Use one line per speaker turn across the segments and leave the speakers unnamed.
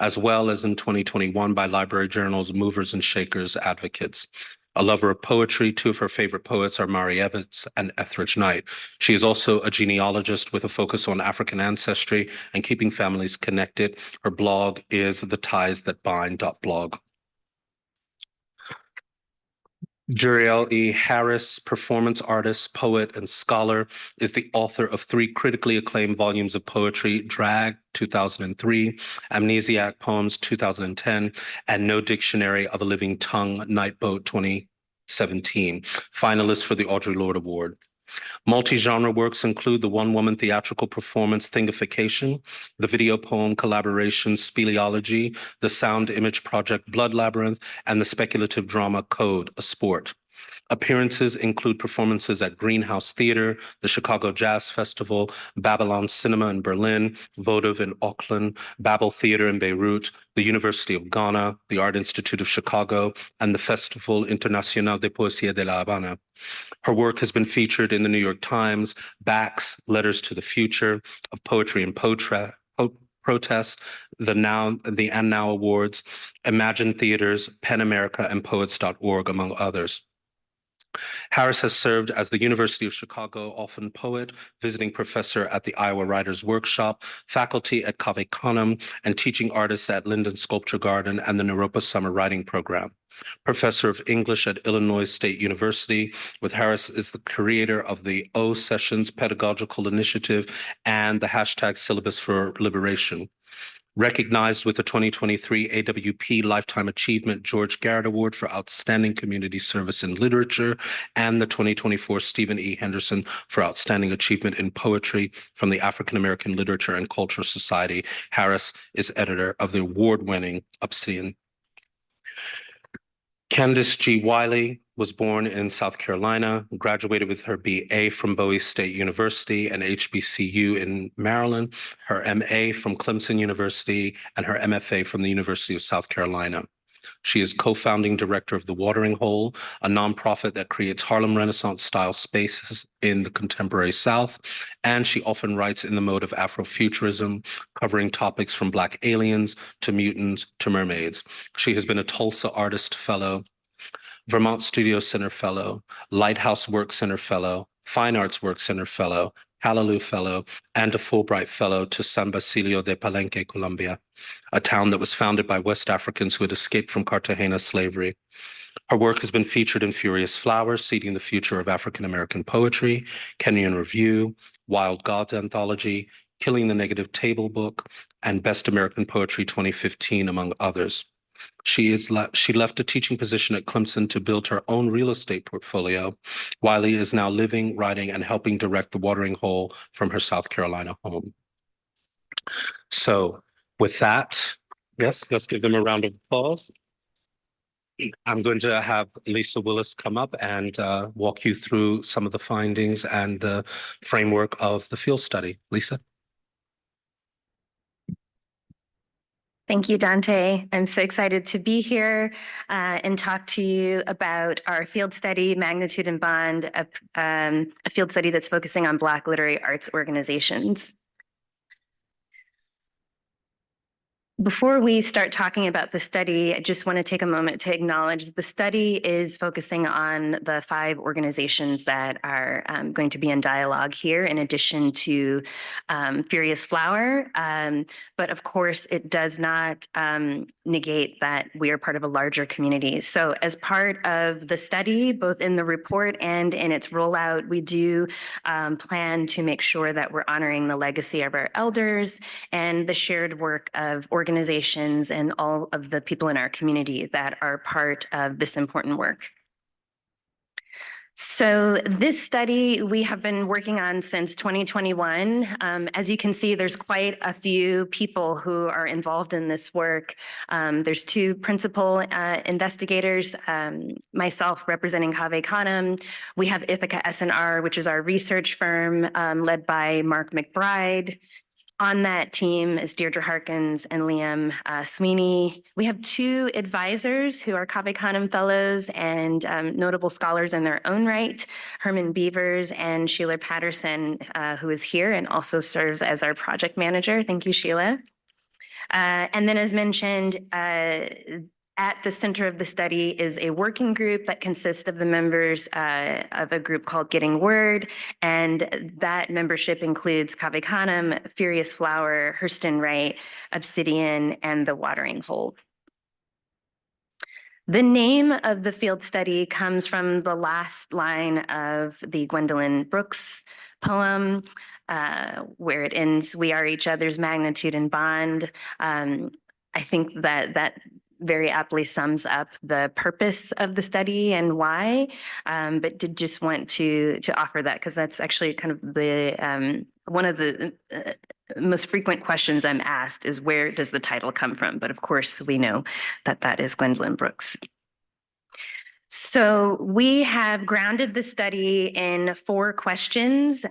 as well as in 2021 by Library Journal's Movers and Shakers Advocates. A lover of poetry, two of her favorite poets are Mari Evans and Etheridge Knight. She is also a genealogist with a focus on African ancestry and keeping families connected. Her blog is thetiesthatbind.blog. Duriel E. Harris, performance artist, poet, and scholar, is the author of 3 critically acclaimed volumes of poetry, Drag, 2003, Amnesiac Poems, 2010, and No Dictionary of a Living Tongue, Nightboat, 2017, finalist for the Audre Lorde Award. Multi-genre works include the one-woman theatrical performance Thingification, the video poem collaboration Speleology, the sound image project Blood Labyrinth, and the speculative drama Code, a Sport. Appearances include performances at Greenhouse Theater, the Chicago Jazz Festival, Babylon Cinema in Berlin, Votive in Auckland, Babel Theater in Beirut, the University of Ghana, the Art Institute of Chicago, and the Festival Internacional de Poesía de La Habana. Her work has been featured in the New York Times, Backs, Letters to the Future, of Poetry and Protest, the And Now Awards, Imagine Theaters, PEN America, and Poets.org, among others. Harris has served as the University of Chicago Orphan Poet, visiting professor at the Iowa Writers Workshop, faculty at Canem, and teaching artists at Linden Sculpture Garden and the Naropa Summer Writing Program. Professor of English at Illinois State University, with Harris is the creator of the O Sessions Pedagogical Initiative and the hashtag Syllabus for Liberation. Recognized with the 2023 AWP Lifetime Achievement George Garrett Award for Outstanding Community Service in Literature and the 2024 Stephen E. Henderson for Outstanding Achievement in Poetry from the African American Literature and Cultural Society. Harris is editor of the award-winning Obsidian. Candace G. Wiley was born in South Carolina, graduated with her BA from Bowie State University and HBCU in Maryland, her MA from Clemson University, and her MFA from the University of South Carolina. She is co-founding director of The Watering Hole, a nonprofit that creates Harlem Renaissance-style spaces in the contemporary South, and she often writes in the mode of Afrofuturism, covering topics from Black aliens to mutants to mermaids. She has been a Tulsa Artist Fellow, Vermont Studio Center Fellow, Lighthouse Work Center Fellow, Fine Arts Work Center Fellow, Callaloo Fellow, and a Fulbright Fellow to San Basilio de Palenque, Colombia, a town that was founded by West Africans who had escaped from Cartagena slavery. Her work has been featured in Furious Flowers, Seeding the Future of African American Poetry, Kenyan Review, Wild Gods Anthology, Killing the Negative Table Book, and Best American Poetry 2015, among others. She left a teaching position at Clemson to build her own real estate portfolio. Wiley is now living, writing, and helping direct The Watering Hole from her South Carolina home. So with that, yes, let's give them a round of applause. I'm going to have Lisa Willis come up and walk you through some of the findings and the framework of the field study. Lisa?
Thank you, Dante. I'm so excited to be here and talk to you about our field study, Magnitude and Bond, a field study that's focusing on Black literary arts organizations. Before we start talking about the study, I just want to take a moment to acknowledge that the study is focusing on the 5 organizations that are going to be in dialogue here, in addition to Furious Flower. But of course, it does not negate that we are part of a larger community. So as part of the study, both in the report and in its rollout, we do plan to make sure that we're honoring the legacy of our elders and the shared work of organizations and all of the people in our community that are part of this important work. So this study we have been working on since 2021. As you can see, there's quite a few people who are involved in this work. There's 2 principal investigators, myself representing Cave Canem. We have Ithaka S+R, which is our research firm led by Mark McBride. On that team is Deirdre Harkins and Liam Sweeney. We have 2 advisors who are Cave Canem fellows and notable scholars in their own right, Herman Beavers and Shelagh Patterson, who is here and also serves as our project manager. Thank you, Sheila. And then, as mentioned, at the center of the study is a working group that consists of the members of a group called Getting Word, and that membership includes Cave Canem, Furious Flower, Hurston Wright, Obsidian, and The Watering Hole. The name of the field study comes from the last line of the Gwendolyn Brooks poem, where it ends, "We are each other's magnitude and bond." I think that very aptly sums up the purpose of the study and why, but did just want to offer that because that's actually kind of the one of the most frequent questions I'm asked is, where does the title come from? But of course, we know that that is Gwendolyn Brooks. So we have grounded the study in 4 questions.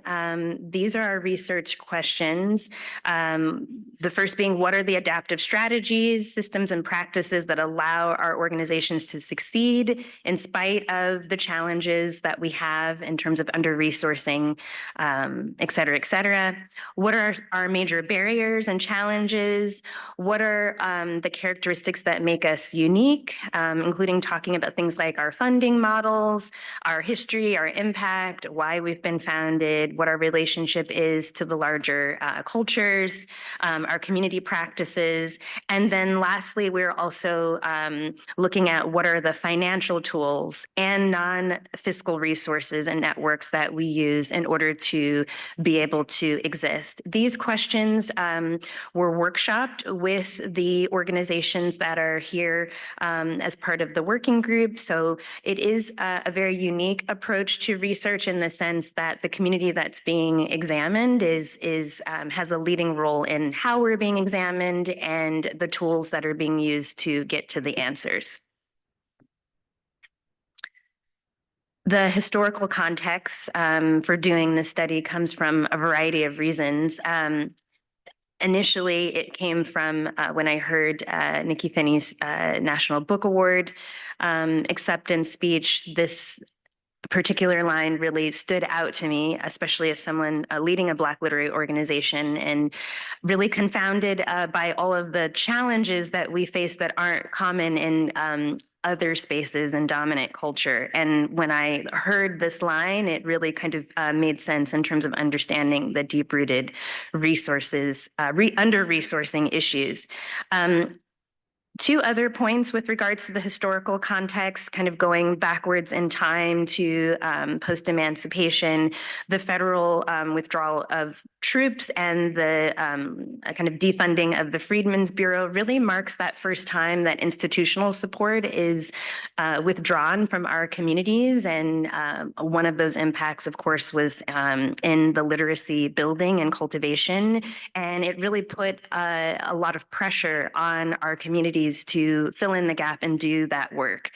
These are our research questions. The first being, what are the adaptive strategies, systems, and practices that allow our organizations to succeed in spite of the challenges that we have in terms of under-resourcing, et cetera, et cetera? What are our major barriers and challenges? What are the characteristics that make us unique, including talking about things like our funding models, our history, our impact, why we've been founded, what our relationship is to the larger cultures, our community practices. And then lastly, we're also looking at what are the financial tools and non-fiscal resources and networks that we use in order to be able to exist. These questions were workshopped with the organizations that are here as part of the working group. So it is a very unique approach to research in the sense that the community that's being examined has a leading role in how we're being examined and the tools that are being used to get to the answers. The historical context for doing this study comes from a variety of reasons. Initially, it came from when I heard Nikki Finney's National Book Award acceptance speech. This particular line really stood out to me, especially as someone leading a Black literary organization, and really confounded by all of the challenges that we face that aren't common in other spaces in dominant culture. And when I heard this line, it really kind of made sense in terms of understanding the deep-rooted resources, under-resourcing issues. 2 other points with regards to the historical context, kind of going backwards in time to post-emancipation, the federal withdrawal of troops and the kind of defunding of the Freedmen's Bureau really marks that first time that institutional support is withdrawn from our communities. And one of those impacts, of course, was in the literacy building and cultivation. And it really put a lot of pressure on our communities to fill in the gap and do that work.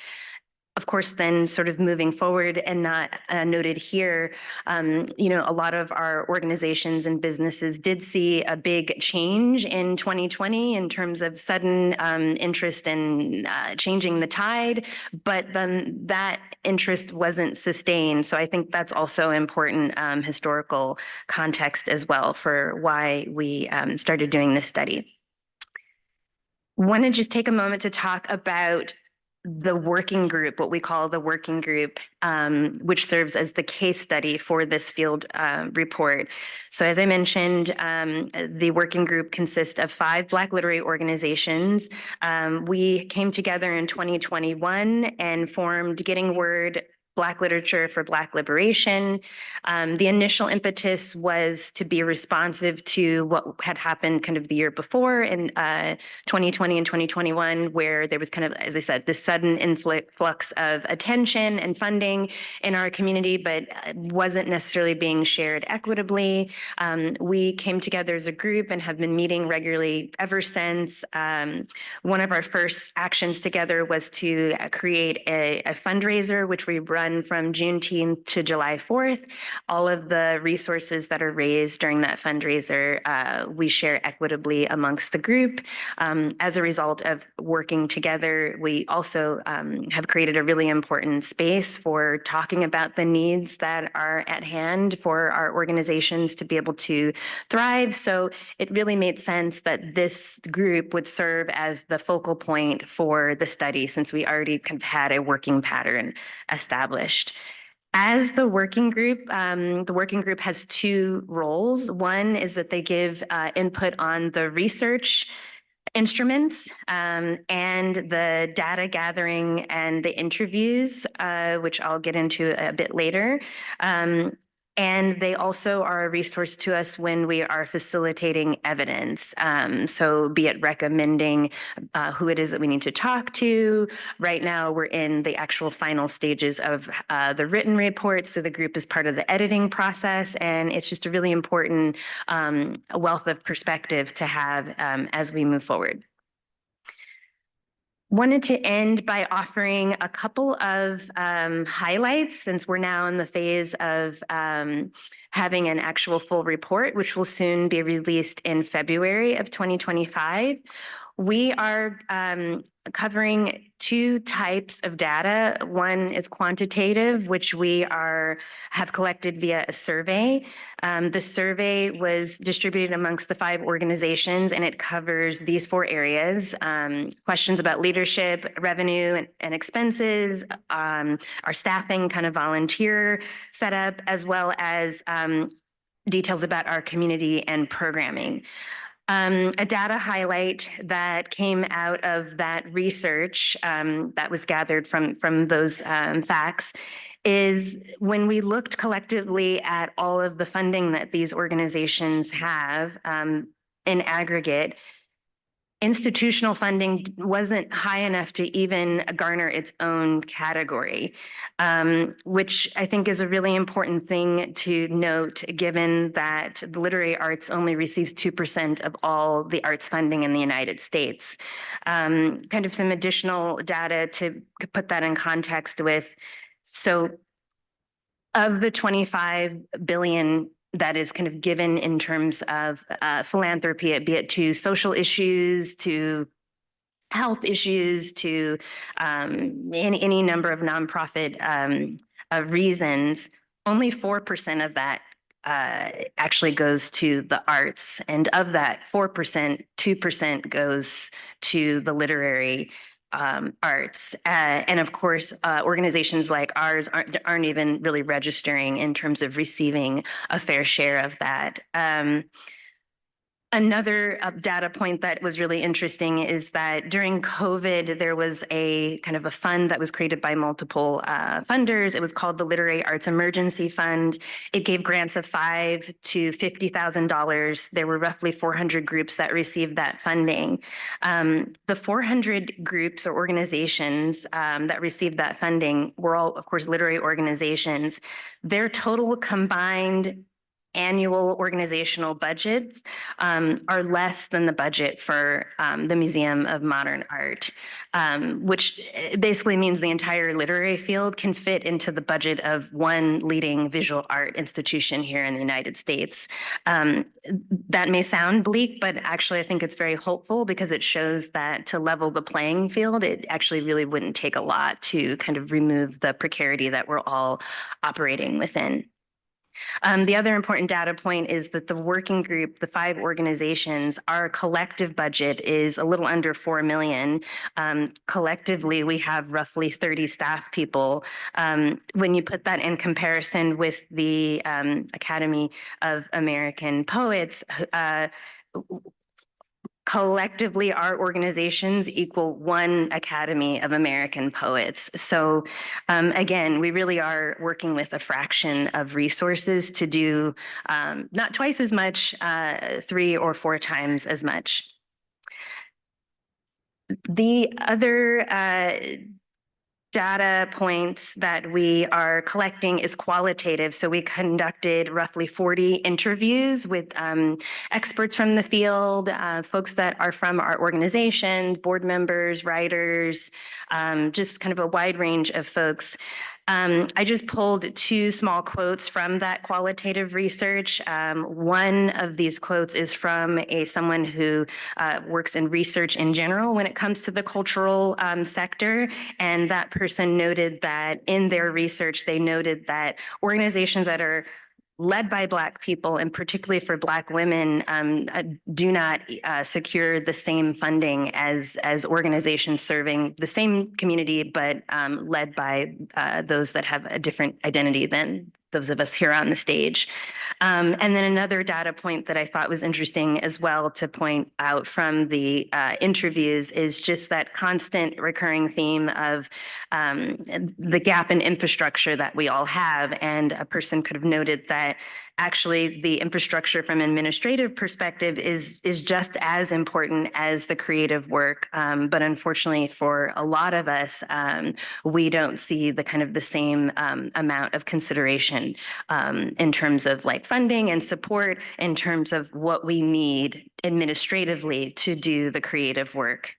Of course, then sort of moving forward and not noted here, a lot of our organizations and businesses did see a big change in 2020 in terms of sudden interest in changing the tide, but then that interest wasn't sustained. So I think that's also important historical context as well for why we started doing this study. Want to just take a moment to talk about the working group, what we call the working group, which serves as the case study for this field report. So as I mentioned, the working group consists of 5 Black literary organizations. We came together in 2021 and formed Getting Word, Black Literature for Black Liberation. The initial impetus was to be responsive to what had happened kind of the year before in 2020 and 2021, where there was kind of, as I said, this sudden influx of attention and funding in our community, but wasn't necessarily being shared equitably. We came together as a group and have been meeting regularly ever since. One of our first actions together was to create a fundraiser, which we run run from Juneteenth to July 4th. All of the resources that are raised during that fundraiser, we share equitably amongst the group. As a result of working together, we also have created a really important space for talking about the needs that are at hand for our organizations to be able to thrive. So it really made sense that this group would serve as the focal point for the study, since we already kind of had a working pattern established. As the working group has two roles. One is that they give input on the research instruments and the data gathering and the interviews, which I'll get into a bit later. And they also are a resource to us when we are facilitating evidence. So be it recommending who it is that we need to talk to. Right now, we're in the actual final stages of the written report. So the group is part of the editing process. And it's just a really important wealth of perspective to have as we move forward. Wanted to end by offering a couple of highlights, since we're now in the phase of having an actual full report, which will soon be released in February of 2025. We are covering two types of data. One is quantitative, which we have collected via a survey. The survey was distributed amongst the 5 organizations, and it covers these 4 areas: questions about leadership, revenue and expenses, our staffing, kind of volunteer setup, as well as details about our community and programming. A data highlight that came out of that research that was gathered from those facts is when we looked collectively at all of the funding that these organizations have in aggregate, institutional funding wasn't high enough to even garner its own category, which I think is a really important thing to note, given that the literary arts only receives 2% of all the arts funding in the United States. Kind of some additional data to put that in context with, so of the 25 billion that is kind of given in terms of philanthropy, be it to social issues, to health issues, to any number of nonprofit reasons, only 4% of that actually goes to the arts. And of that 4%, 2% goes to the literary arts. And of course, organizations like ours aren't even really registering in terms of receiving a fair share of that. Another data point that was really interesting is that during COVID, there was a kind of a fund that was created by multiple funders. It was called the Literary Arts Emergency Fund. It gave grants of $5,000 to $50,000. There were roughly 400 groups that received that funding. The 400 groups or organizations that received that funding were all, of course, literary organizations. Their total combined annual organizational budgets are less than the budget for the Museum of Modern Art, which basically means the entire literary field can fit into the budget of one leading visual art institution here in the United States. That may sound bleak, but actually I think it's very hopeful, because it shows that to level the playing field, it actually really wouldn't take a lot to kind of remove the precarity that we're all operating within. The other important data point is that the working group, the 5 organizations, our collective budget is a little under $4 million. Collectively, we have roughly 30 staff people. When you put that in comparison with the Academy of American Poets, collectively, our organizations equal 1 Academy of American Poets. So again, we really are working with a fraction of resources to do not twice as much, 3 or 4 times as much. The other data points that we are collecting is qualitative. So we conducted roughly 40 interviews with experts from the field, folks that are from our organizations, board members, writers, just kind of a wide range of folks. I just pulled two small quotes from that qualitative research. One of these quotes is from someone who works in research in general when it comes to the cultural sector. And that person noted that in their research, they noted that organizations that are led by Black people, and particularly for Black women, do not secure the same funding as organizations serving the same community, but led by those that have a different identity than those of us here on the stage. And then another data point that I thought was interesting as well to point out from the interviews is just that constant recurring theme of the gap in infrastructure that we all have. And a person could have noted that actually the infrastructure from an administrative perspective is just as important as the creative work. But unfortunately for a lot of us, we don't see the kind of the same amount of consideration in terms of like funding and support in terms of what we need administratively to do the creative work.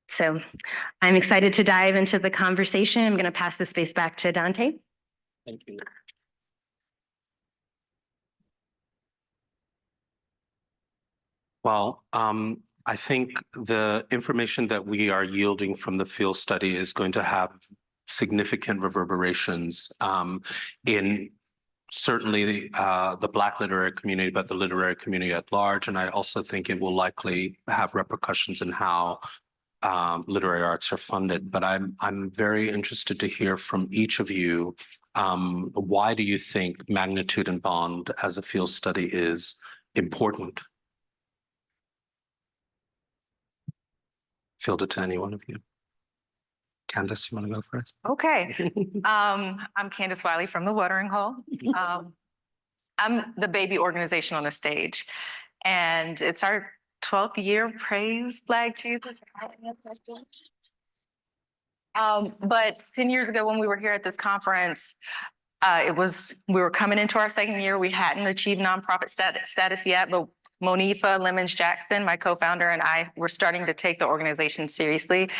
So I'm excited to dive into the conversation. I'm going to pass the space back to Dante.
Thank you. Well, I think the information that we are yielding from the field study is going to have significant reverberations in certainly the Black literary community, but the literary community at large. And I also think it will likely have repercussions in how literary arts are funded. But I'm very interested to hear from each of you. Why do you think magnitude and bond as a field study is important? Field it to any one of you. Candace, you want to go first?
Okay. I'm Candace Wiley from the Watering Hole. I'm the baby organization on the stage, and it's our 12th year. Praise Black Jesus. But 10 years ago when we were here at this conference, we were coming into our second year. We hadn't achieved nonprofit status yet, but Monifa Lemons-Jackson, my co-founder, and I were starting to take the organization seriously.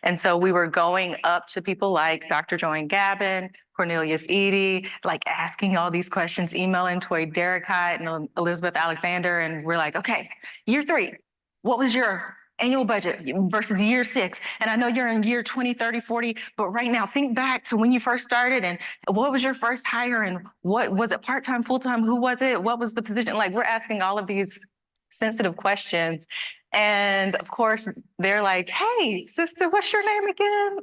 And so we were going up to people like Dr. Joanne Gavin, Cornelius Eady, like asking all these questions, emailing Toy Derricott and Elizabeth Alexander. And we're like, okay, year 3, what was your annual budget versus year 6? And I know you're in year 20, 30, 40, but right now think back to when you first started and what was your first hire and what was it, part-time, full-time, who was it, what was the position? Like, we're asking all of these sensitive questions. And of course, they're like, hey, sister, what's your name again?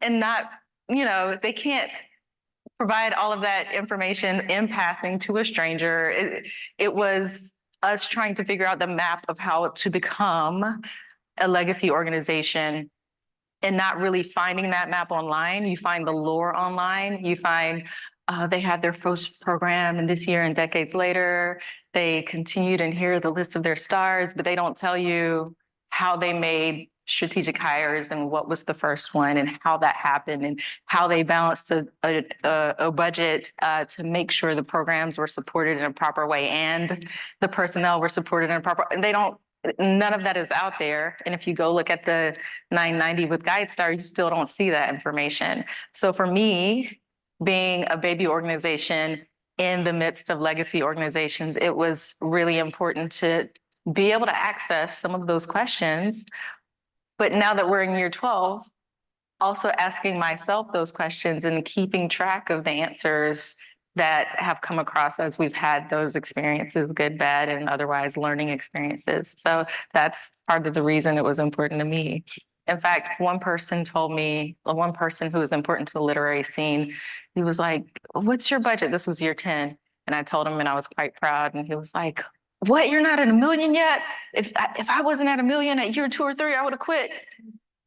And not, they can't provide all of that information in passing to a stranger. It was us trying to figure out the map of how to become a legacy organization and not really finding that map online. You find the lore online. You find they had their first program and this year and decades later, they continued, and here are the list of their stars, but they don't tell you how they made strategic hires and what was the first one and how that happened and how they balanced a budget to make sure the programs were supported in a proper way and the personnel were supported in a proper, and none of that is out there. And if you go look at the 990 with GuideStar, you still don't see that information. So for me, being a baby organization in the midst of legacy organizations, it was really important to be able to access some of those questions. But now that we're in year 12, also asking myself those questions and keeping track of the answers that have come across as we've had those experiences, good, bad, and otherwise learning experiences. So that's part of the reason it was important to me. In fact, one person told me, one person who was important to the literary scene, he was like, what's your budget? This was year 10. And I told him, and I was quite proud. And he was like, what, you're not at $1 million yet? If I wasn't at $1 million at year 2 or 3, I would have quit.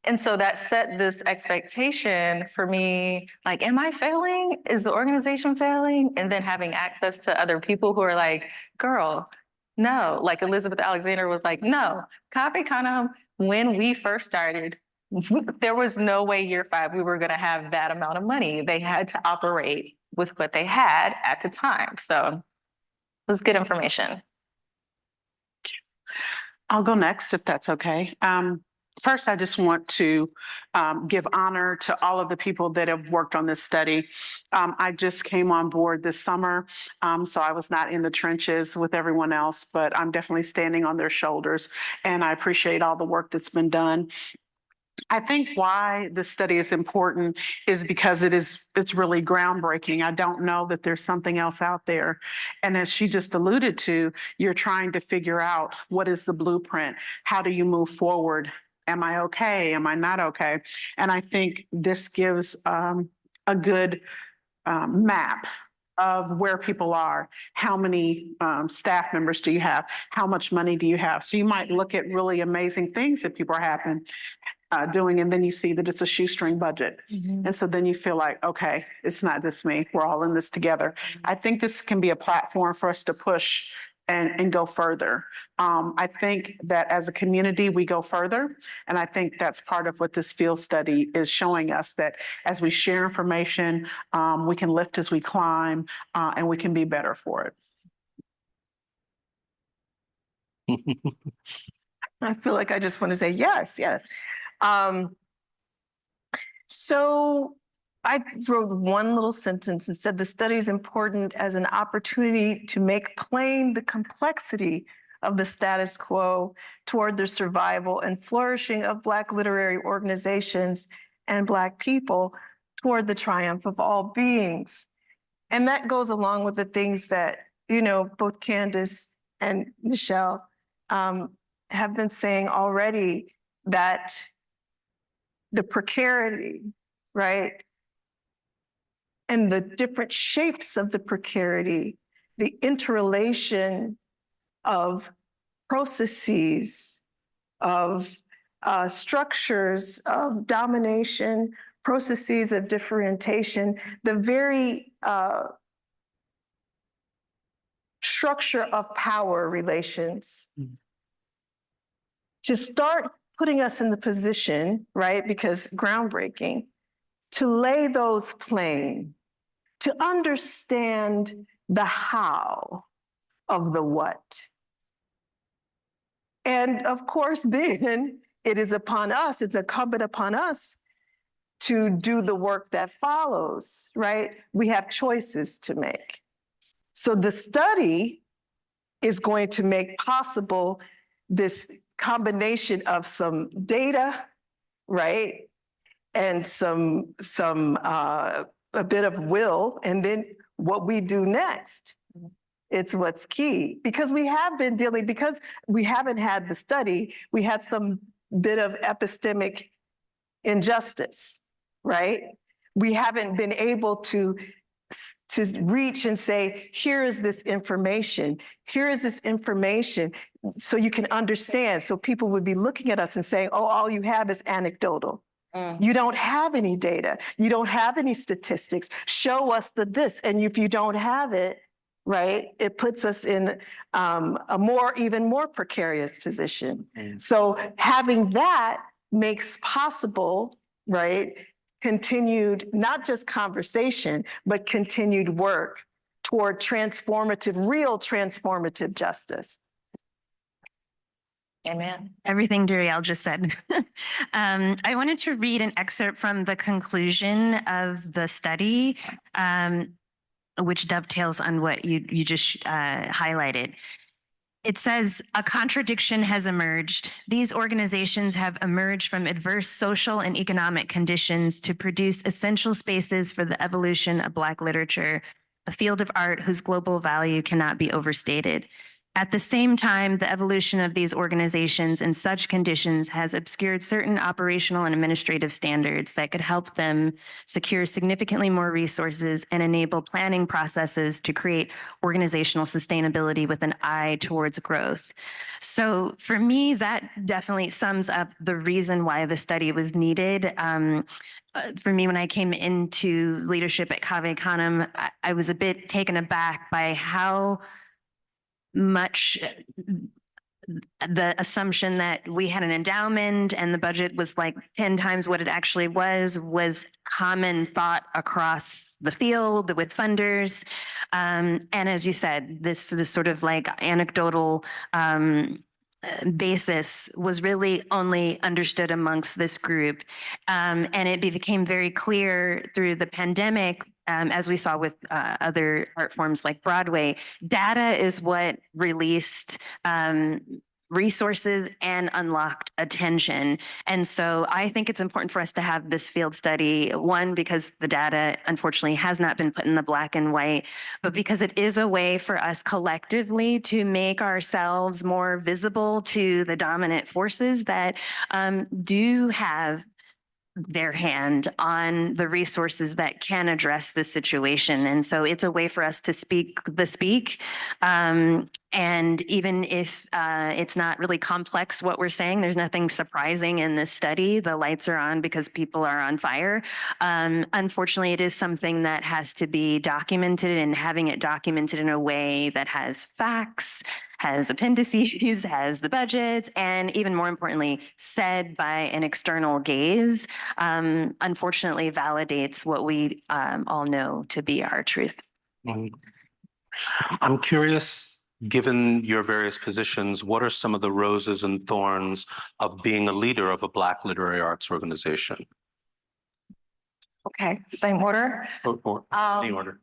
And so that set this expectation for me, like, am I failing? Is the organization failing? And then having access to other people who are like, girl, no. Like Elizabeth Alexander was like, no, Cafe Canem, when we first started, there was no way year 5 we were going to have that amount of money. They had to operate with what they had at the time. So it was good information.
I'll go next if that's okay. First, I just want to give honor to all of the people that have worked on this study. I just came on board this summer, so I was not in the trenches with everyone else, but I'm definitely standing on their shoulders, and I appreciate all the work that's been done. I think why this study is important is because it's really groundbreaking. I don't know that there's something else out there. And as she just alluded to, you're trying to figure out what is the blueprint? How do you move forward? Am I okay? Am I not okay? And I think this gives a good map of where people are. How many staff members do you have? How much money do you have? So you might look at really amazing things that people are doing, and then you see that it's a shoestring budget. And so then you feel like, okay, it's not just me. We're all in this together. I think this can be a platform for us to push and go further. I think that as a community, we go further. And I think that's part of what this field study is showing us, that as we share information, we can lift as we climb, and we can be better for it.
I feel like I just want to say yes, yes. So I wrote one little sentence and said the study is important as an opportunity to make plain the complexity of the status quo toward the survival and flourishing of Black literary organizations and Black people toward the triumph of all beings. And that goes along with the things that, you know, both Candace and Nichelle have been saying already, that the precarity, right? And the different shapes of the precarity, the interrelation of processes, of structures of domination, processes of differentiation, the very structure of power relations. To start putting us in the position, right, because groundbreaking, to lay those plain, to understand the how of the what. And of course, then it is upon us, it's incumbent upon us to do the work that follows, right? We have choices to make. So the study is going to make possible this combination of some data, right? And a bit of will, and then what we do next. It's what's key, because we have been dealing, because we haven't had the study, we had some bit of epistemic injustice, right? We haven't been able to reach and say, here is this information, so you can understand. So people would be looking at us and saying, oh, all you have is anecdotal. You don't have any data. You don't have any statistics. Show us this. And if you don't have it, right, it puts us in a even more precarious position. So having that makes possible, right, continued, not just conversation, but continued work toward real transformative justice.
Amen.
Everything Duriel just said. I wanted to read an excerpt from the conclusion of the study, which dovetails on what you just highlighted. It says, a contradiction has emerged. These organizations have emerged from adverse social and economic conditions to produce essential spaces for the evolution of Black literature, a field of art whose global value cannot be overstated. At the same time, the evolution of these organizations in such conditions has obscured certain operational and administrative standards that could help them secure significantly more resources and enable planning processes to create organizational sustainability with an eye towards growth. So for me, that definitely sums up the reason why the study was needed. For me, when I came into leadership at Canem, I was a bit taken aback by how much the assumption that we had an endowment and the budget was like 10 times what it actually was common thought across the field with funders. And as you said, this sort of like anecdotal basis was really only understood amongst this group. And it became very clear through the pandemic, as we saw with other art forms like Broadway. Data is what released resources and unlocked attention. And so I think it's important for us to have this field study, one, because the data unfortunately has not been put in the black and white, but because it is a way for us collectively to make ourselves more visible to the dominant forces that do have their hand on the resources that can address this situation. And so it's a way for us to speak the speak. And even if it's not really complex what we're saying, there's nothing surprising in this study. The lights are on because people are on fire. Unfortunately, it is something that has to be documented, and having it documented in a way that has facts, has appendices, has the budget, and even more importantly, said by an external gaze, unfortunately validates what we all know to be our truth.
I'm curious, given your various positions, what are some of the roses and thorns of being a leader of a Black literary arts organization?
Okay, same order.
Or any order.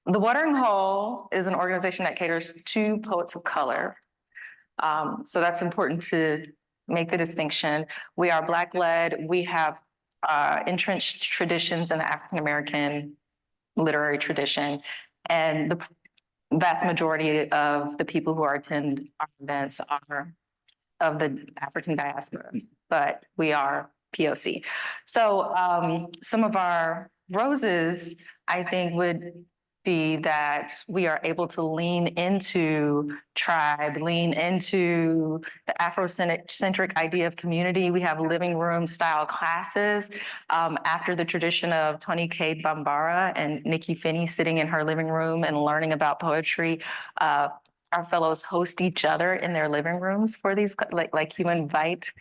The Watering Hole is an organization that caters to poets of color. So that's important to make the distinction. We are Black-led. We have entrenched traditions in the African-American literary tradition. And the vast majority of the people who attend our events are of the African diaspora, but we are POC. So some of our roses, I think, would be that we are able to lean into tribe, lean into the Afrocentric idea of community. We have living room style classes after the tradition of Toni Cade Bambara and Nikki Finney sitting in her living room and learning about poetry. Our fellows host each other in their living rooms for these, like you invite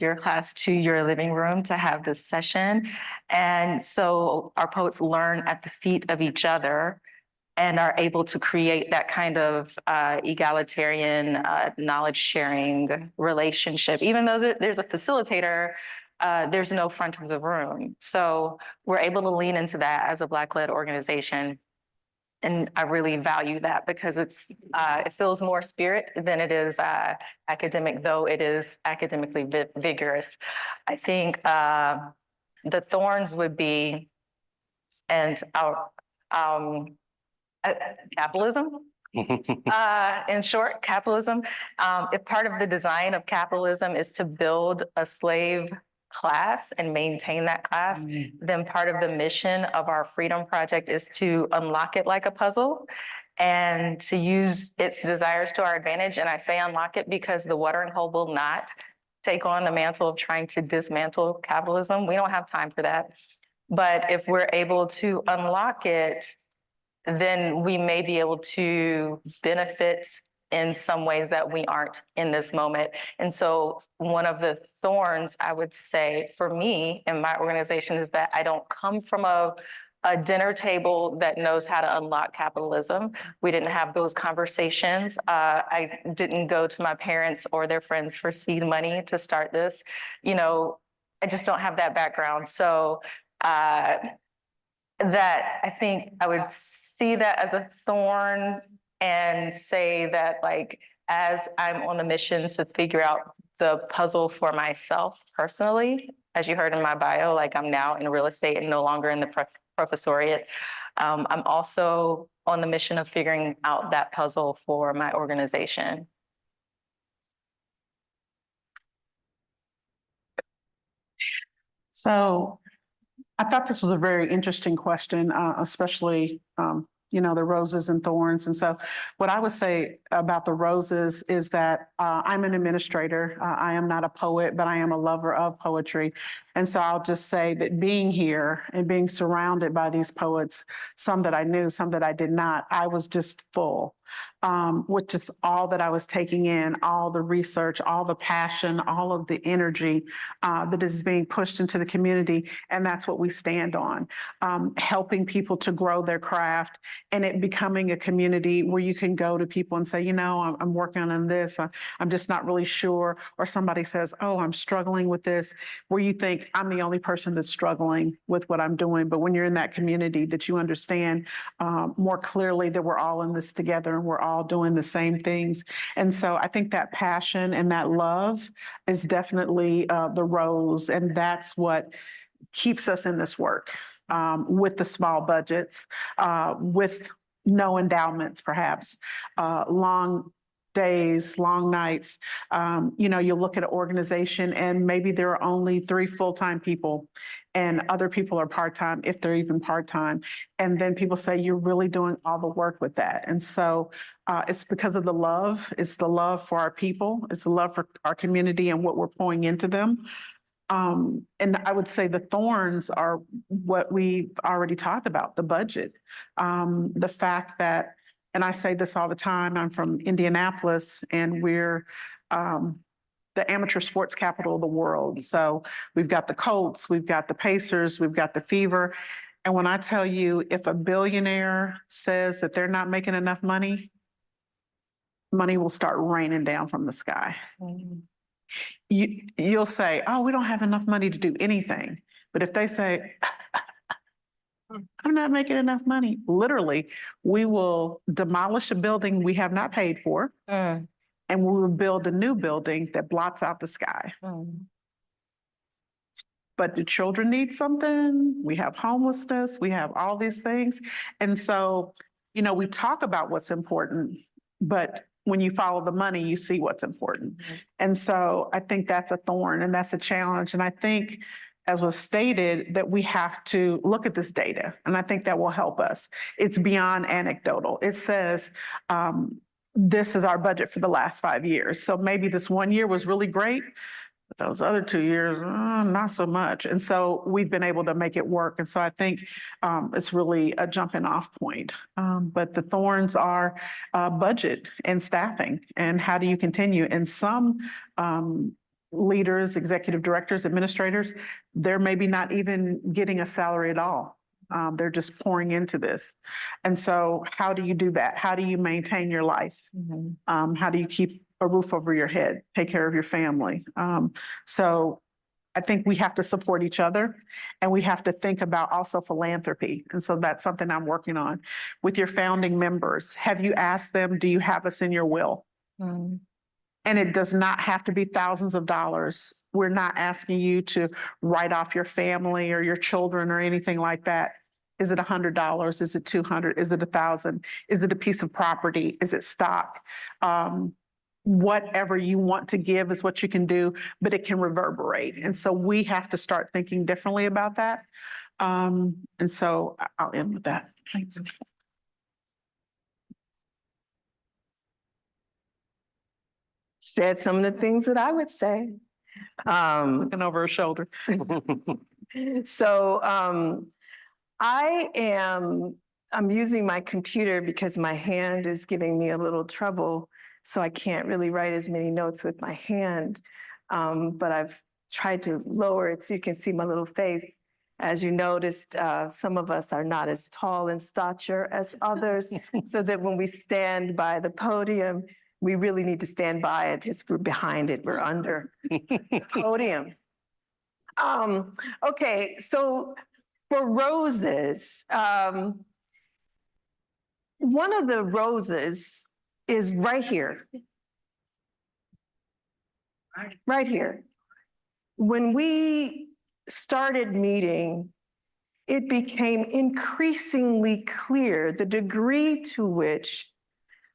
your class to your living room to have this session. And so our poets learn at the feet of each other and are able to create that kind of egalitarian knowledge sharing relationship. Even though there's a facilitator, there's no front of the room. So we're able to lean into that as a Black-led organization. And I really value that because it feels more spirit than it is academic, though it is academically vigorous. I think the thorns would be, and our capitalism. In short, capitalism. If part of the design of capitalism is to build a slave class and maintain that class, then part of the mission of our Freedom Project is to unlock it like a puzzle and to use its desires to our advantage. And I say unlock it because the Watering Hole will not take on the mantle of trying to dismantle capitalism. We don't have time for that. But if we're able to unlock it, then we may be able to benefit in some ways that we aren't in this moment. And so one of the thorns, I would say, for me in my organization is that I don't come from a dinner table that knows how to unlock capitalism. We didn't have those conversations. I didn't go to my parents or their friends for seed money to start this. You know, I just don't have that background. So that I think I would see that as a thorn and say that, like, as I'm on the mission to figure out the puzzle for myself personally, as you heard in my bio, like I'm now in real estate and no longer in the professoriate. I'm also on the mission of figuring out that puzzle for my organization.
So I thought this was a very interesting question, especially, you know, the roses and thorns. And so what I would say about the roses is that I'm an administrator. I am not a poet, but I am a lover of poetry. And so I'll just say that being here and being surrounded by these poets, some that I knew, some that I did not, I was just full. which is all that I was taking in, all the research, all the passion, all of the energy that is being pushed into the community. And that's what we stand on, helping people to grow their craft and it becoming a community where you can go to people and say, you know, I'm working on this. I'm just not really sure. Or somebody says, oh, I'm struggling with this, where you think I'm the only person that's struggling with what I'm doing. But when you're in that community, that you understand more clearly that we're all in this together and we're all doing the same things. And so I think that passion and that love is definitely the rose. And that's what keeps us in this work with the small budgets, with no endowments, perhaps, long days, long nights. You know, you look at an organization and maybe there are only 3 full-time people and other people are part-time, if they're even part-time. And then people say, you're really doing all the work with that. And so it's because of the love. It's the love for our people. It's the love for our community and what we're pouring into them. And I would say the thorns are what we've already talked about, the budget. The fact that, and I say this all the time, I'm from Indianapolis and we're the amateur sports capital of the world. So we've got the Colts, we've got the Pacers, we've got the Fever. And when I tell you, if a billionaire says that they're not making enough money, money will start raining down from the sky. Mm-hmm. You'll say, oh, we don't have enough money to do anything. But if they say, I'm not making enough money, literally, we will demolish a building we have not paid for, and we will build a new building that blots out the sky. But the children need something. We have homelessness. We have all these things. And so, you know, we talk about what's important, but when you follow the money, you see what's important. And so I think that's a thorn and that's a challenge. And I think, as was stated, that we have to look at this data. And I think that will help us. It's beyond anecdotal. It says, this is our budget for the last 5 years. So maybe this 1 year was really great, but those other 2 years, not so much. And so we've been able to make it work. And so I think it's really a jumping off point. But the thorns are budget and staffing. And how do you continue? And some leaders, executive directors, administrators, they're maybe not even getting a salary at all. They're just pouring into this. And so how do you do that? How do you maintain your life? How do you keep a roof over your head, take care of your family? So I think we have to support each other and we have to think about also philanthropy. And so that's something I'm working on with your founding members. Have you asked them, do you have us in your will? And it does not have to be thousands of dollars. We're not asking you to write off your family or your children or anything like that. Is it $100? Is it $200? Is it $1,000? Is it a piece of property? Is it stock? Whatever you want to give is what you can do, but it can reverberate. And so we have to start thinking differently about that. And so I'll end with that. Thanks.
Said some of the things that I would say.
Looking over her shoulder.
So I'm using my computer because my hand is giving me a little trouble. So I can't really write as many notes with my hand. But I've tried to lower it so you can see my little face. As you noticed, some of us are not as tall in stature as others, so that when we stand by the podium, we really need to stand by it because we're behind it, we're under the podium. Okay, so for roses, one of the roses is right here. Right here. When we started meeting, it became increasingly clear the degree to which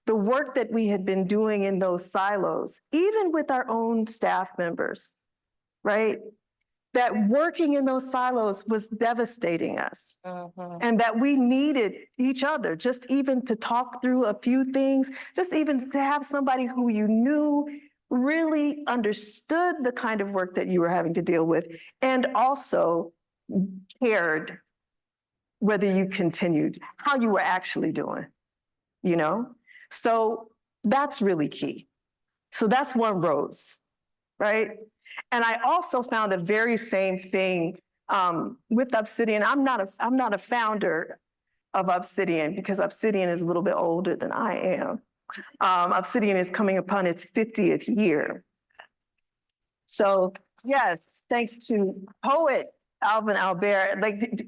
the work that we had been doing in those silos, even with our own staff members, right? That working in those silos was devastating us. And that we needed each other, just even to talk through a few things, just even to have somebody who you knew really understood the kind of work that you were having to deal with, and also cared whether you continued, how you were actually doing, you know? So that's really key. So that's one rose, right? And I also found the very same thing with Obsidian. I'm not a founder of Obsidian because Obsidian is a little bit older than I am. Obsidian is coming upon its 50th year. So yes, thanks to poet Alvin Albert, like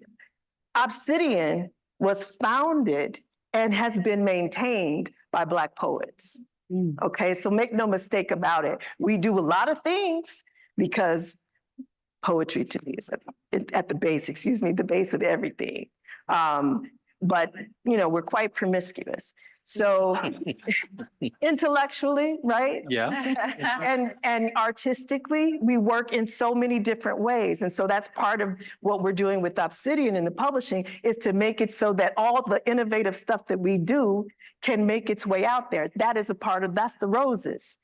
Obsidian was founded and has been maintained by Black poets. Okay, so make no mistake about it. We do a lot of things because poetry to me is at the base, the base of everything. But, you know, we're quite promiscuous. So intellectually, right?
Yeah.
And artistically, we work in so many different ways. And so that's part of what we're doing with Obsidian and the publishing is to make it so that all the innovative stuff that we do can make its way out there. That is a part of, that's the roses,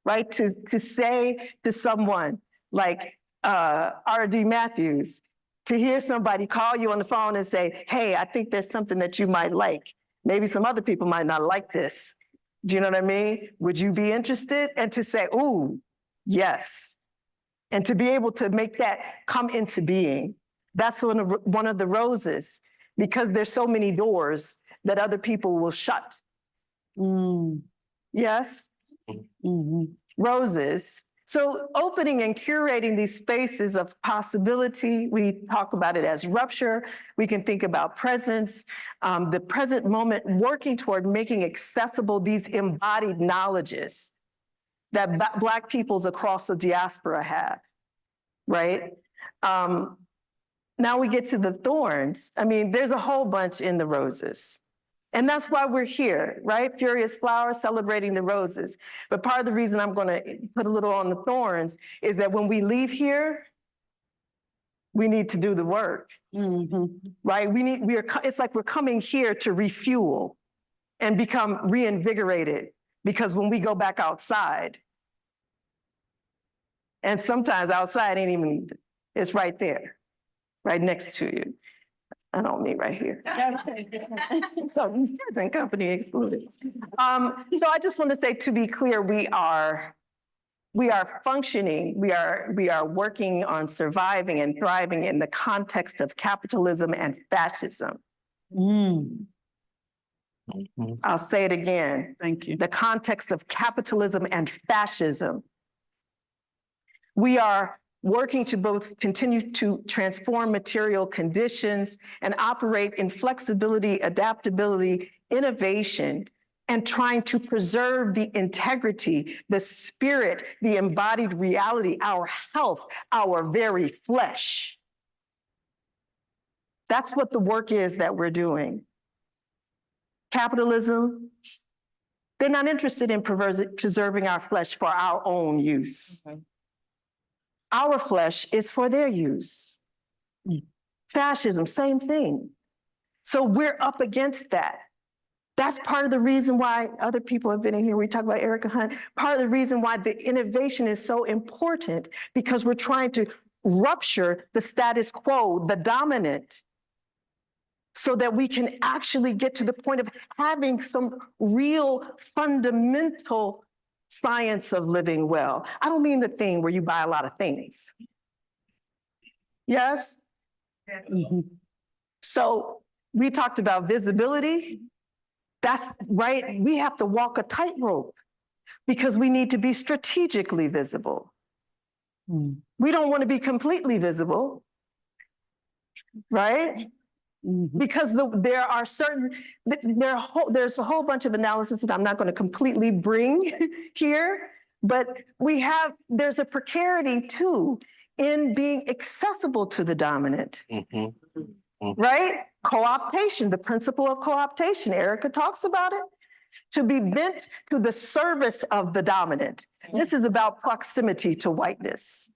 right? To say to someone like R.D. Matthews, to hear somebody call you on the phone and say, hey, I think there's something that you might like. Maybe some other people might not like this. Do you know what I mean? Would you be interested? And to say, ooh, yes. And to be able to make that come into being. That's one of the roses, because there's so many doors that other people will shut. Yes? Roses. So opening and curating these spaces of possibility, we talk about it as rupture. We can think about presence, the present moment, working toward making accessible these embodied knowledges that Black peoples across the diaspora have, right? Now we get to the thorns. I mean, there's a whole bunch in the roses. And that's why we're here, right? Furious flowers celebrating the roses. But part of the reason I'm going to put a little on the thorns is that when we leave here, we need to do the work, right? It's like we're coming here to refuel and become reinvigorated, because when we go back outside, and sometimes outside ain't even, it's right there, right next to you. I don't mean right here. So present company excluded. So I just want to say, to be clear, we are functioning, we are working on surviving and thriving in the context of capitalism and fascism. I'll say it again.
Thank you.
The context of capitalism and fascism. We are working to both continue to transform material conditions and operate in flexibility, adaptability, innovation, and trying to preserve the integrity, the spirit, the embodied reality, our health, our very flesh. That's what the work is that we're doing. Capitalism, they're not interested in preserving our flesh for our own use. Our flesh is for their use. Fascism, same thing. So we're up against that. That's part of the reason why other people have been in here. We talk about Erica Hunt. Part of the reason why the innovation is so important, because we're trying to rupture the status quo, the dominant, so that we can actually get to the point of having some real fundamental science of living well. I don't mean the thing where you buy a lot of things. Yes? So we talked about visibility. That's right. We have to walk a tightrope because we need to be strategically visible. We don't want to be completely visible, right? Because there are certain, there's a whole bunch of analysis that I'm not going to completely bring here, but there's a precarity too in being accessible to the dominant, right? Co-optation, the principle of co-optation, Erica talks about it, to be bent to the service of the dominant. This is about proximity to whiteness.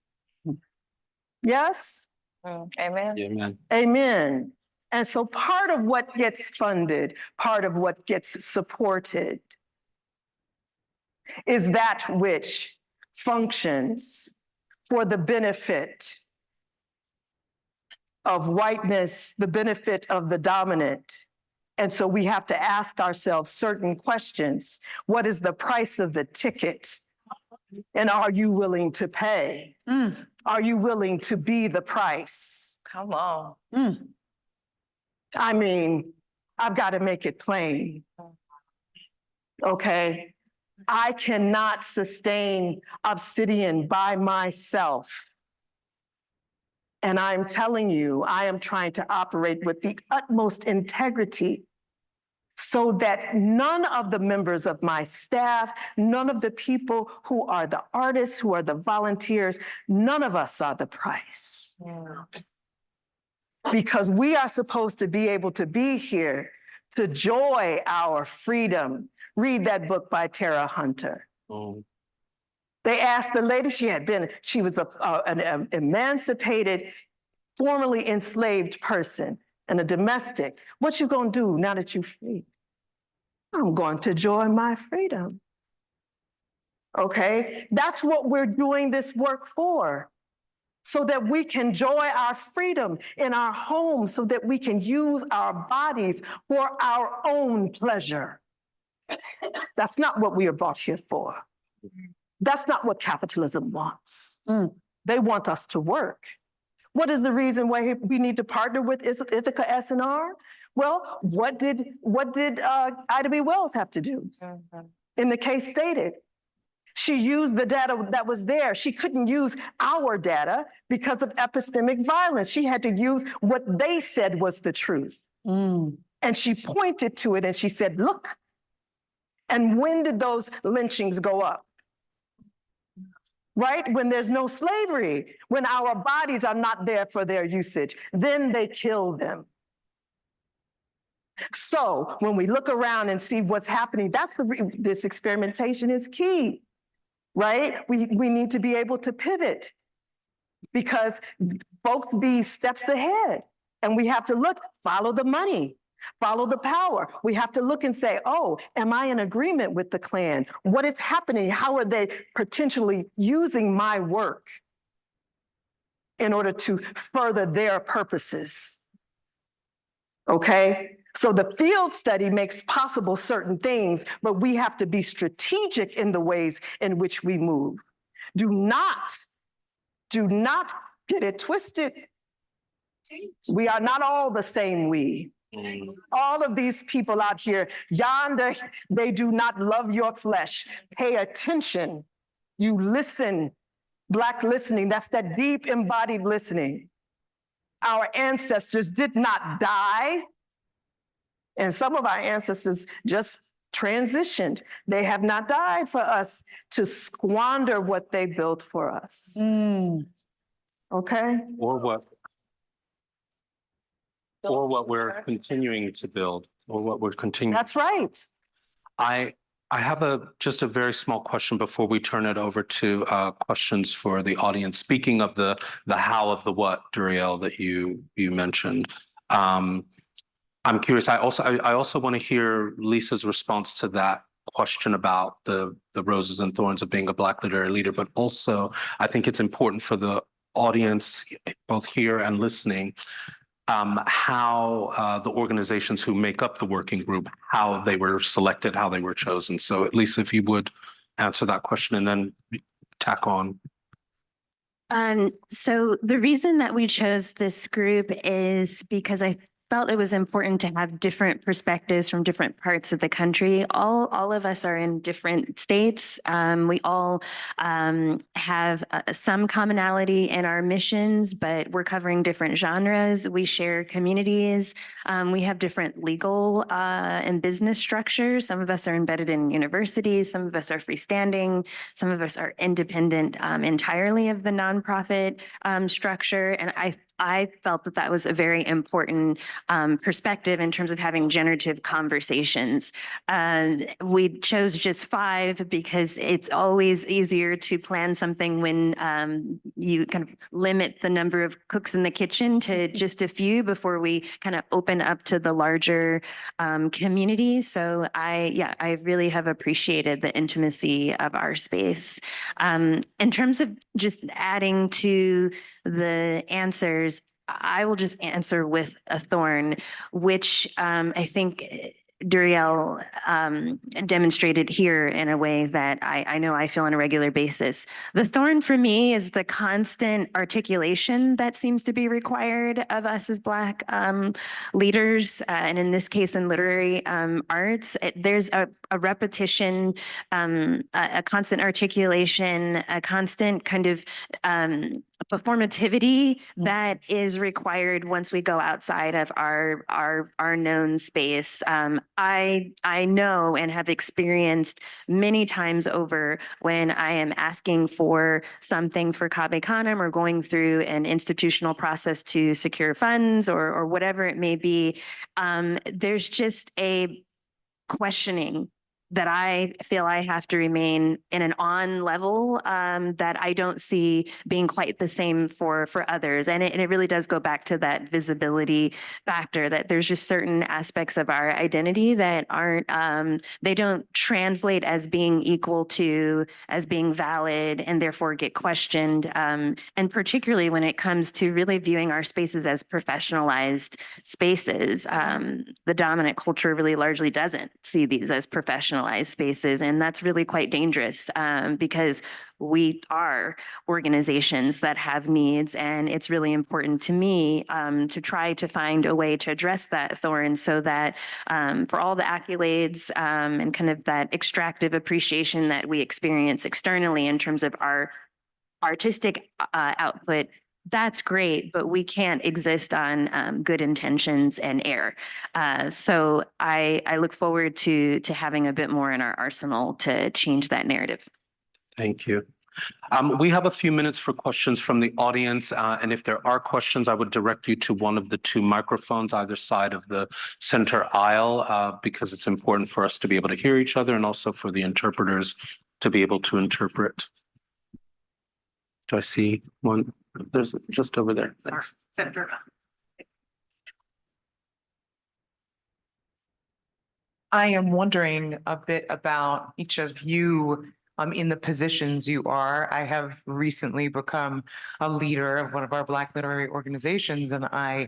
Yes?
Amen.
Amen.
Amen. And so part of what gets funded, part of what gets supported is that which functions for the benefit of whiteness, the benefit of the dominant, And so we have to ask ourselves certain questions. What is the price of the ticket? And are you willing to pay? Are you willing to be the price?
Come on.
I mean, I've got to make it plain. Okay? I cannot sustain Obsidian by myself. And I'm telling you, I am trying to operate with the utmost integrity so that none of the members of my staff, none of the people who are the artists, who are the volunteers, none of us are the price. Because we are supposed to be able to be here to enjoy our freedom. Read that book by Tara Hunter.
Oh.
They asked the lady, she was an emancipated, formerly enslaved person and a domestic. What you gonna do now that you're free? I'm going to enjoy my freedom. Okay, that's what we're doing this work for. So that we can enjoy our freedom in our homes, so that we can use our bodies for our own pleasure. That's not what we are brought here for. That's not what capitalism wants. They want us to work. What is the reason why we need to partner with Ithaka S+R? Well, what did Ida B. Wells have to do? In the case stated, she used the data that was there. She couldn't use our data because of epistemic violence. She had to use what they said was the truth. And she pointed to it and she said, look. And when did those lynchings go up? Right? When there's no slavery, when our bodies are not there for their usage, then they kill them. So when we look around and see what's happening, this experimentation is key, right? We need to be able to pivot because folks be steps ahead and we have to look, follow the money, follow the power. We have to look and say, oh, am I in agreement with the Klan? What is happening? How are they potentially using my work in order to further their purposes? Okay? So the field study makes possible certain things, but we have to be strategic in the ways in which we move. Do not get it twisted. We are not all the same we. All of these people out here, yonder, they do not love your flesh. Pay attention. You listen. Black listening, that's that deep embodied listening. Our ancestors did not die. And some of our ancestors just transitioned. They have not died for us to squander what they built for us. Okay?
Or what we're continuing to build, or what we're continuing.
That's right.
I have just a very small question before we turn it over to questions for the audience. Speaking of the how of the what, Duriel, that you mentioned. I'm curious. I also want to hear Lisa's response to that question about the roses and thorns of being a Black literary leader, but also I think it's important for the audience, both here and listening, how the organizations who make up the working group, how they were selected, how they were chosen. So at least if you would answer that question and then tack on.
So the reason that we chose this group is because I felt it was important to have different perspectives from different parts of the country. All of us are in different states. We all have some commonality in our missions, but we're covering different genres. We share communities. We have different legal and business structures. Some of us are embedded in universities. Some of us are freestanding. Some of us are independent entirely of the nonprofit structure. And I felt that was a very important perspective in terms of having generative conversations. We chose just 5 because it's always easier to plan something when you kind of limit the number of cooks in the kitchen to just a few before we kind of open up to the larger community. So I really have appreciated the intimacy of our space. In terms of just adding to the answers, I will just answer with a thorn, which I think Duriel demonstrated here in a way that I know I feel on a regular basis. The thorn for me is the constant articulation that seems to be required of us as Black leaders, and in this case in literary arts. There's a repetition, a constant articulation, a constant kind of performativity that is required once we go outside of our known space. I know and have experienced many times over when I am asking for something for Canem or going through an institutional process to secure funds or whatever it may be. There's just a questioning that I feel I have to remain in an on level that I don't see being quite the same for others. And it really does go back to that visibility factor, that there's just certain aspects of our identity that aren't, they don't translate as being equal to, as being valid, and therefore get questioned. And particularly when it comes to really viewing our spaces as professionalized spaces, the dominant culture really largely doesn't see these as professionalized spaces. And that's really quite dangerous because we are organizations that have needs. And it's really important to me to try to find a way to address that thorn so that for all the accolades and kind of that extractive appreciation that we experience externally in terms of our artistic output, that's great, but we can't exist on good intentions and air. So I look forward to having a bit more in our arsenal to change that narrative.
Thank you. We have a few minutes for questions from the audience, and if there are questions, I would direct you to one of the two microphones either side of the center aisle, because it's important for us to be able to hear each other and also for the interpreters to be able to interpret. Do I see one? There's just over there. Thanks.
Senator.
I am wondering a bit about each of you in the positions you are. I have recently become a leader of one of our Black literary organizations, and I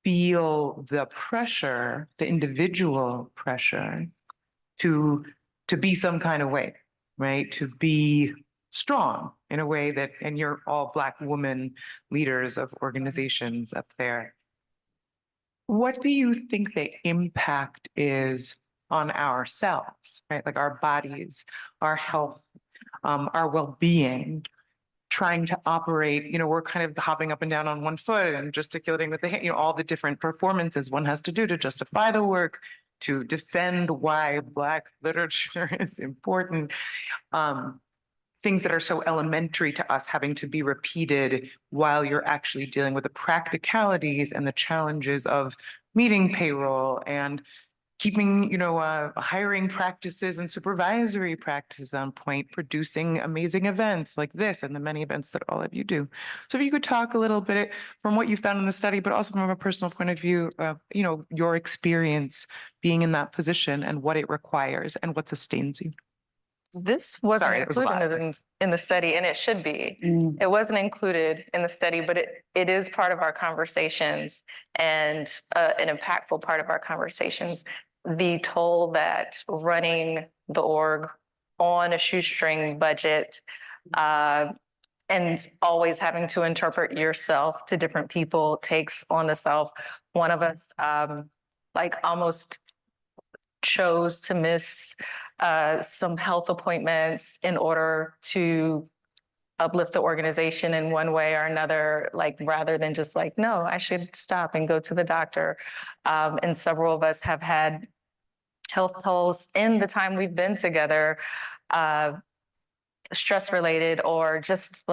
feel the pressure, the individual pressure to be some kind of way, right? To be strong in a way that, and you're all Black women leaders of organizations up there. What do you think the impact is on ourselves, right? Like our bodies, our health, our well-being, trying to operate, we're kind of hopping up and down on one foot and gesticulating with the hand, all the different performances one has to do to justify the work, to defend why Black literature is important. Things that are so elementary to us having to be repeated while you're actually dealing with the practicalities and the challenges of meeting payroll and keeping, hiring practices and supervisory practices on point, producing amazing events like this and the many events that all of you do. So if you could talk a little bit from what you found in the study, but also from a personal point of view, your experience being in that position and what it requires and what sustains you.
This wasn't included in the study, and it should be. It wasn't included in the study, but it is part of our conversations and an impactful part of our conversations. The toll that running the org on a shoestring budget and always having to interpret yourself to different people takes on the self. One of us almost chose to miss some health appointments in order to uplift the organization in one way or another, rather than just no, I should stop and go to the doctor. And several of us have had health tolls in the time we've been together, stress related or just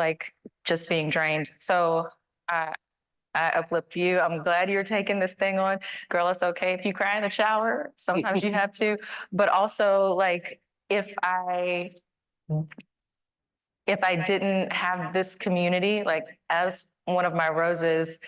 being drained. So I uplift you. I'm glad you're taking this thing on. Girl, it's okay if you cry in the shower. Sometimes you have to. But also, if I didn't have this community, as one of my roses,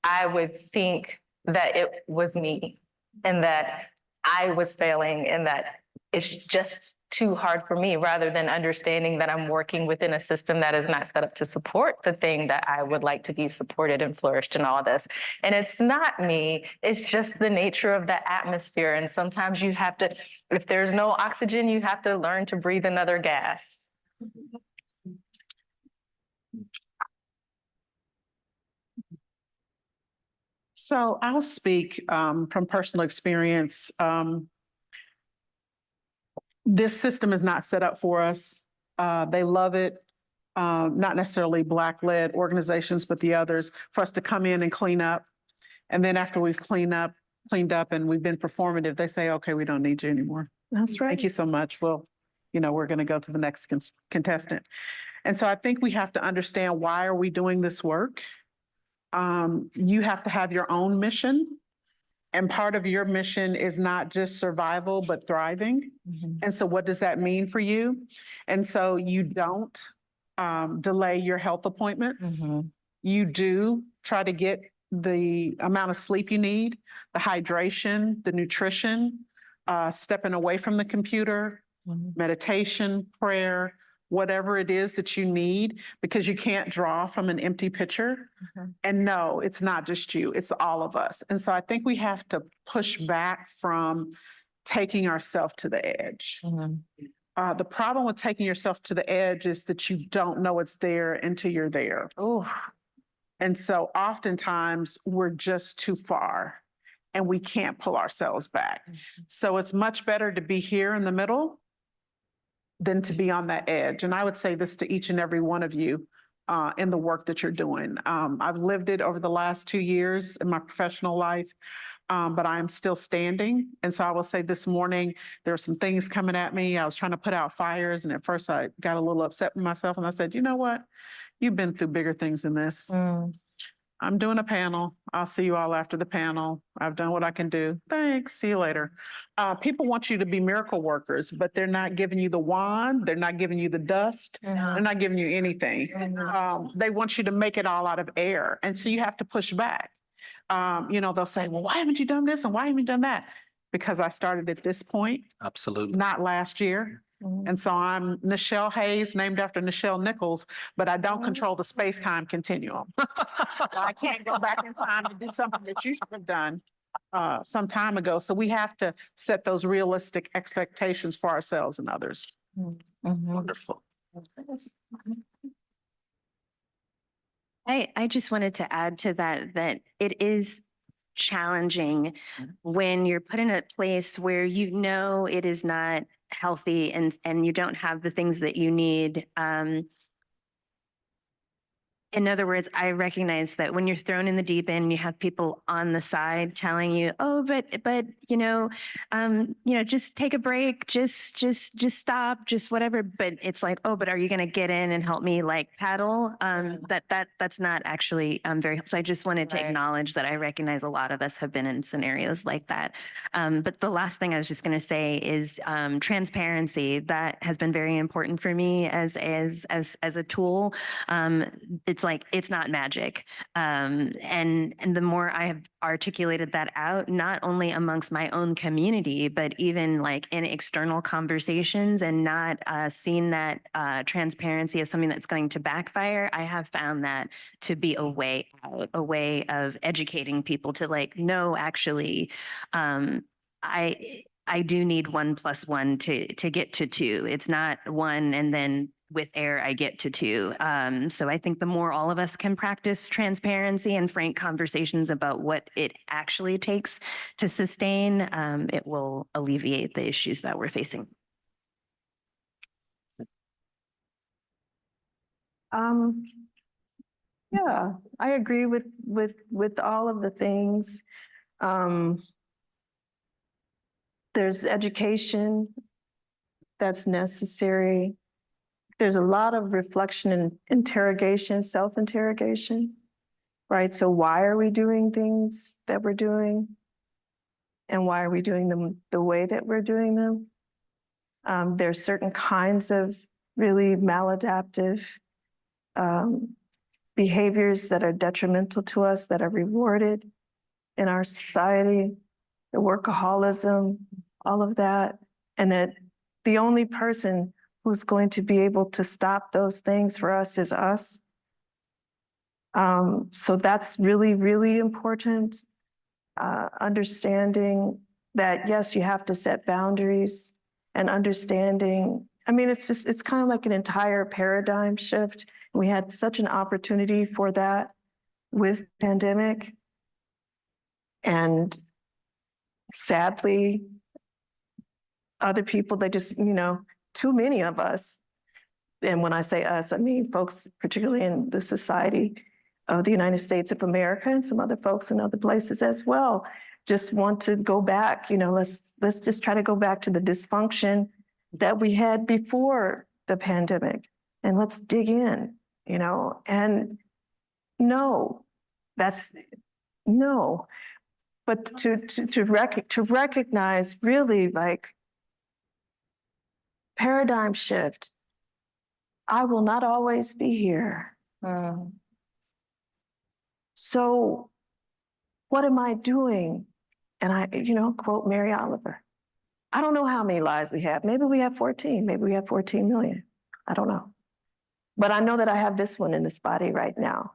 I would think that it was me and that I was failing and that it's just too hard for me, rather than understanding that I'm working within a system that is not set up to support the thing that I would like to be supported and flourished in all this. And it's not me, it's just the nature of the atmosphere. And sometimes you have to, if there's no oxygen, you have to learn to breathe another gas.
So I'll speak from personal experience. This system is not set up for us. They love it, not necessarily Black-led organizations, but the others, for us to come in and clean up. And then after we've cleaned up and we've been performative, they say, okay, we don't need you anymore.
That's right.
Thank you so much. Well, we're going to go to the next contestant. And so I think we have to understand, why are we doing this work? You have to have your own mission. And part of your mission is not just survival, but thriving. And so what does that mean for you? And so you don't delay your health appointments. You do try to get the amount of sleep you need, the hydration, the nutrition, stepping away from the computer, meditation, prayer, whatever it is that you need, because you can't draw from an empty pitcher. And no, it's not just you, it's all of us. And so I think we have to push back from taking ourselves to the edge. The problem with taking yourself to the edge is that you don't know it's there until you're there. And so oftentimes we're just too far and we can't pull ourselves back. So it's much better to be here in the middle than to be on that edge. And I would say this to each and every one of you in the work that you're doing. I've lived it over the last 2 years in my professional life, but I am still standing. And so I will say, this morning, there were some things coming at me. I was trying to put out fires. And at first I got a little upset with myself. And I said, you know what? You've been through bigger things than this. I'm doing a panel. I'll see you all after the panel. I've done what I can do. Thanks. See you later. People want you to be miracle workers, but they're not giving you the wand. They're not giving you the dust. They're not giving you anything. They want you to make it all out of air. And so you have to push back. They'll say, well, why haven't you done this? And why haven't you done that? Because I started at this point.
Absolutely.
Not last year. And so I'm Nichelle Hayes, named after Nichelle Nichols, but I don't control the space-time continuum. I can't go back in time and do something that you should have done some time ago. So we have to set those realistic expectations for ourselves and others.
Wonderful.
I just wanted to add to that it is challenging when you're put in a place where it is not healthy and you don't have the things that you need. In other words, I recognize that when you're thrown in the deep end, you have people on the side telling you, "Oh, but just take a break, just stop, just whatever." But it's like, "Oh, but are you going to get in and help me like paddle?" That's not actually very helpful. So I just wanted to acknowledge that I recognize a lot of us have been in scenarios like that. But the last thing I was just going to say is transparency. That has been very important for me as a tool. It's not magic. And the more I have articulated that out, not only amongst my own community, but even like in external conversations, and not seeing that transparency as something that's going to backfire, I have found that to be a way out, a way of educating people to like, no, actually, I do need 1 + 1 to get to 2. It's not 1 and then with air, I get to 2. So I think the more all of us can practice transparency and frank conversations about what it actually takes to sustain, it will alleviate the issues that we're facing.
Yeah, I agree with all of the things. There's education that's necessary. There's a lot of reflection and interrogation, self-interrogation, right? So why are we doing things that we're doing? And why are we doing them the way that we're doing them? There's certain kinds of really maladaptive behaviors that are detrimental to us, that are rewarded in our society, the workaholism, all of that, and that the only person who's going to be able to stop those things for us is us. So that's really, really important. Understanding that, yes, you have to set boundaries, and understanding, I mean, it's kind of like an entire paradigm shift. We had such an opportunity for that with pandemic. And sadly, other people, they just, too many of us, and when I say us, I mean folks, particularly in the Society of the United States of America and some other folks in other places as well, just want to go back, let's just try to go back to the dysfunction that we had before the pandemic, and let's dig in, and no, that's no. But to recognize really like paradigm shift. I will not always be here. So what am I doing? And I, quote Mary Oliver. I don't know how many lives we have. Maybe we have 14. Maybe we have 14 million. I don't know. But I know that I have this one in this body right now.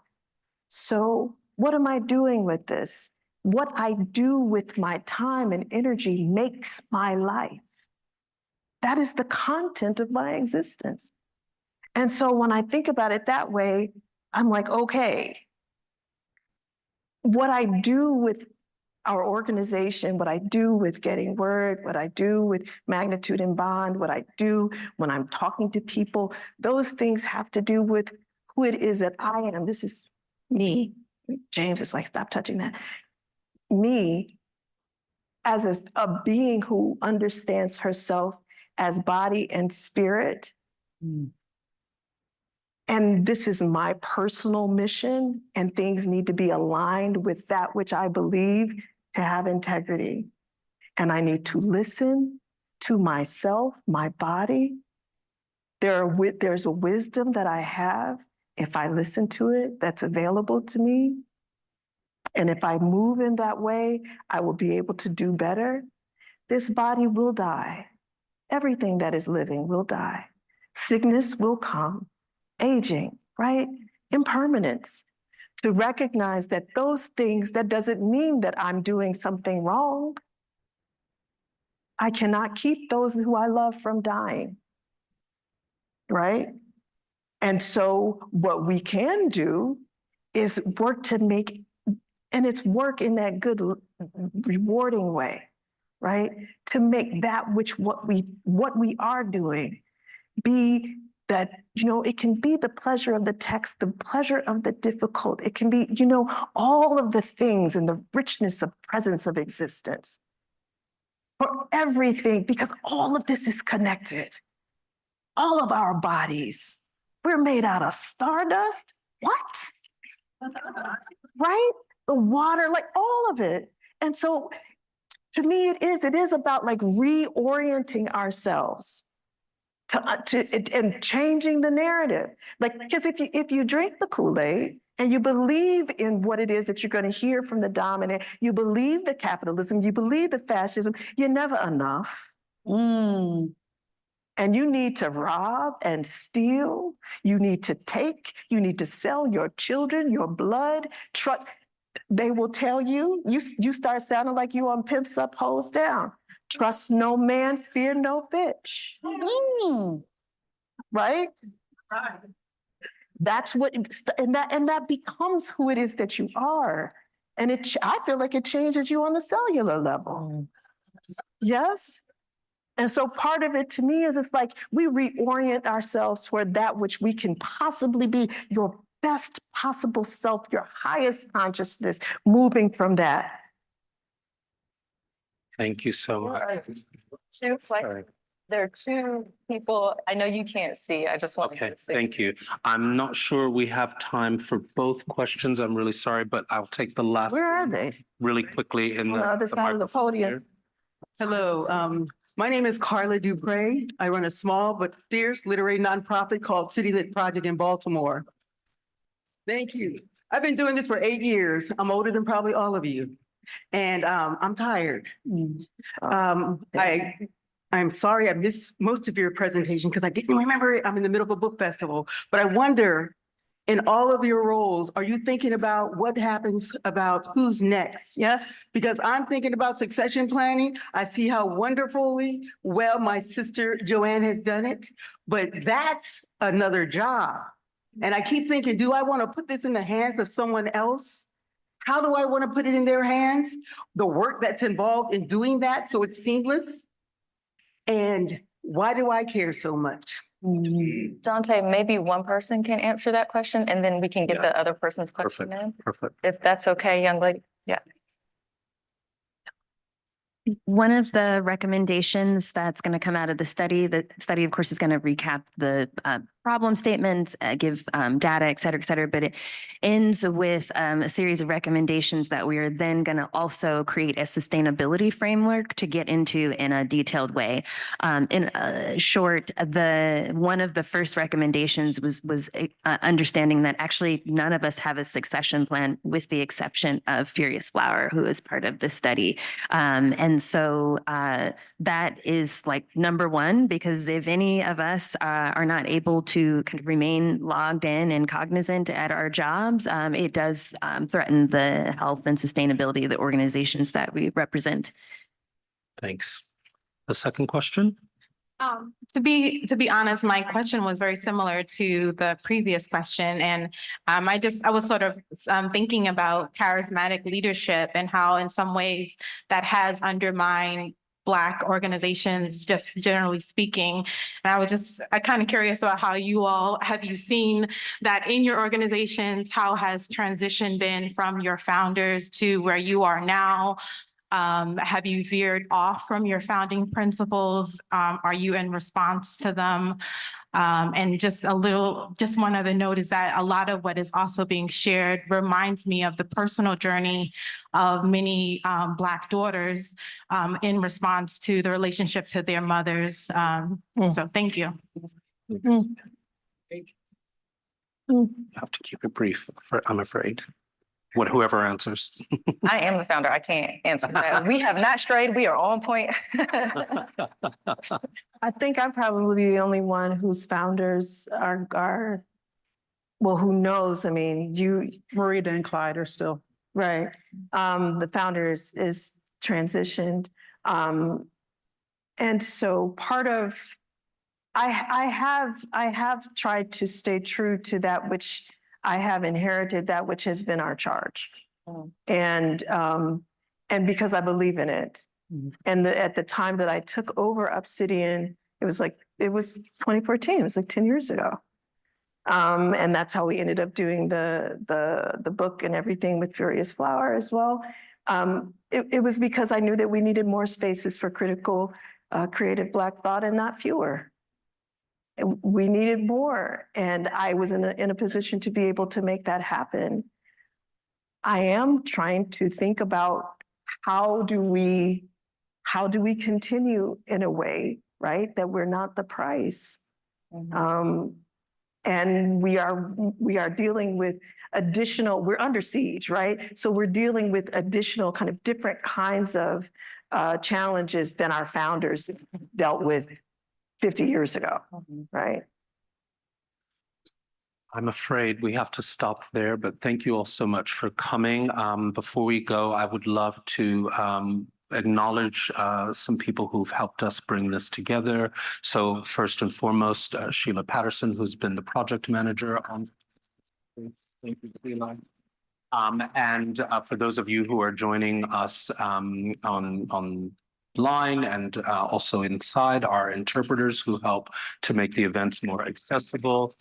So what am I doing with this? What I do with my time and energy makes my life. That is the content of my existence. And so when I think about it that way, I'm like, okay, what I do with our organization, what I do with Getting Word, what I do with Magnitude and Bond, what I do when I'm talking to people, those things have to do with who it is that I am. This is me. James is like, stop touching that. Me as a being who understands herself as body and spirit. And this is my personal mission, and things need to be aligned with that which I believe to have integrity. And I need to listen to myself, my body. There's a wisdom that I have if I listen to it that's available to me. And if I move in that way, I will be able to do better. This body will die. Everything that is living will die. Sickness will come. Aging, right? Impermanence. To recognize that those things, that doesn't mean that I'm doing something wrong. I cannot keep those who I love from dying, right? And so what we can do is work to make, and it's work in that good, rewarding way, right? To make that which what we are doing be that, it can be the pleasure of the text, the pleasure of the difficult. It can be, all of the things and the richness of presence of existence. For everything, because all of this is connected. All of our bodies, we're made out of stardust. What? Right? The water, like all of it. And so to me, it is about like reorienting ourselves and changing the narrative. Like, because if you drink the Kool-Aid and you believe in what it is that you're going to hear from the dominant, you believe the capitalism, you believe the fascism, you're never enough. And you need to rob and steal. You need to take, you need to sell your children, your blood, trust. They will tell you, you start sounding like you on Pimps Up, Hoes Down. Trust no man, fear no bitch. Right? That's what, and that becomes who it is that you are. And I feel like it changes you on the cellular level. Yes? And so part of it to me is it's like we reorient ourselves toward that which we can possibly be, your best possible self, your highest consciousness, moving from that.
Thank you so much. Sorry.
There are two people, I know you can't see, I just want
Okay,
to see.
thank you. I'm not sure we have time for both questions. I'm really sorry, but I'll take the last
Where are
one
they?
really quickly in
On the other side of the
microphone
podium.
here.
Hello, my name is Carla Dupre. I run a small but fierce literary nonprofit called City Lit Project in Baltimore. Thank you. I've been doing this for 8 years. I'm older than probably all of you. And I'm tired. I'm sorry I missed most of your presentation because I didn't remember it. I'm in the middle of a book festival. But I wonder, in all of your roles, are you thinking about what happens about who's next?
Yes.
Because I'm thinking about succession planning. I see how wonderfully well my sister Joanne has done it, but that's another job. And I keep thinking, do I want to put this in the hands of someone else? How do I want to put it in their hands? The work that's involved in doing that so it's seamless? And why do I care so much?
Dante, maybe one person can answer that question and then we can get
Yeah.
the other person's question in,
Perfect.
if that's okay, young lady. Yeah.
One of the recommendations that's going to come out of the study, of course, is going to recap the problem statements, give data, et cetera, but it ends with a series of recommendations that we are then going to also create a sustainability framework to get into in a detailed way. In short, one of the first recommendations was understanding that actually none of us have a succession plan with the exception of Furious Flower, who is part of the study. And so that is like number one, because if any of us are not able to kind of remain logged in and cognizant at our jobs, it does threaten the health and sustainability of the organizations that we represent.
Thanks. The second question?
To be honest, my question was very similar to the previous question. And I was sort of thinking about charismatic leadership and how in some ways that has undermined Black organizations, just generally speaking. And I kind of curious about how have you seen that in your organizations? How has transition been from your founders to where you are now? Have you veered off from your founding principles? Are you in response to them? And just one other note is that a lot of what is also being shared reminds me of the personal journey of many Black daughters in response to the relationship to their mothers. So thank you.
You have to keep it brief, I'm afraid. Whoever answers.
I am the founder. I can't answer that. We have not strayed. We are on point.
I think I'm probably the only one whose founders are, well, who knows? I mean,
Marita and Clyde are still.
right. The founder is transitioned. And so part of, I have tried to stay true to that which I have inherited, that which has been our charge. And because I believe in it. And at the time that I took over Obsidian, it was 2014, it was like 10 years ago. And that's how we ended up doing the book and everything with Furious Flower as well. It was because I knew that we needed more spaces for critical, creative Black thought and not fewer. We needed more, and I was in a position to be able to make that happen. I am trying to think about how do we continue in a way, right, that we're not the price. And we are dealing with we're under siege, right? So we're dealing with additional kind of different kinds of challenges than our founders dealt with 50 years ago, right?
I'm afraid we have to stop there, but thank you all so much for coming. Before we go, I would love to acknowledge some people who've helped us bring this together. So first and foremost, Shelagh Patterson, who's been the project manager on. Thank you, Shelagh. And for those of you who are joining us online and also inside, our interpreters who help to make the events more accessible,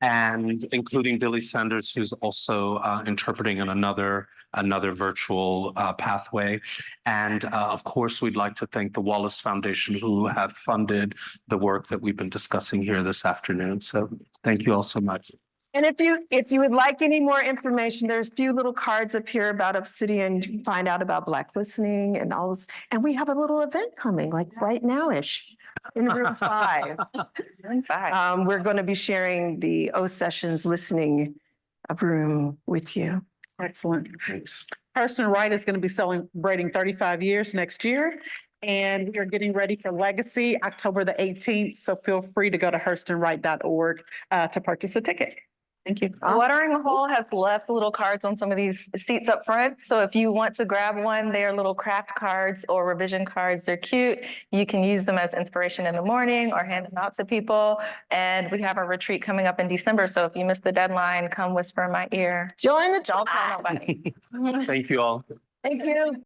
and including Billy Sanders, who's also interpreting in another virtual pathway. And of course, we'd like to thank the Wallace Foundation, who have funded the work that we've been discussing here this afternoon. So thank you all so much.
And if you would like any more information, there's a few little cards up here about Obsidian. You can find out about Black listening and all this. And we have a little event coming, like right now-ish, in room 5. We're going to be sharing the O Sessions listening room with you.
Excellent.
Thanks.
Person Wright is going to be celebrating 35 years next year. And we are getting ready for Legacy, October the 18th. So feel free to go to hurstonwright.org to purchase a ticket. Thank you.
Watering Hole has left little cards on some of these seats up front. So if you want to grab one, they are little craft cards or revision cards. They're cute. You can use them as inspiration in the morning or hand them out to people. And we have a retreat coming up in December. So if you missed the deadline, come whisper in my ear.
Join the
Don't tell nobody.
Thank you all.
Thank you.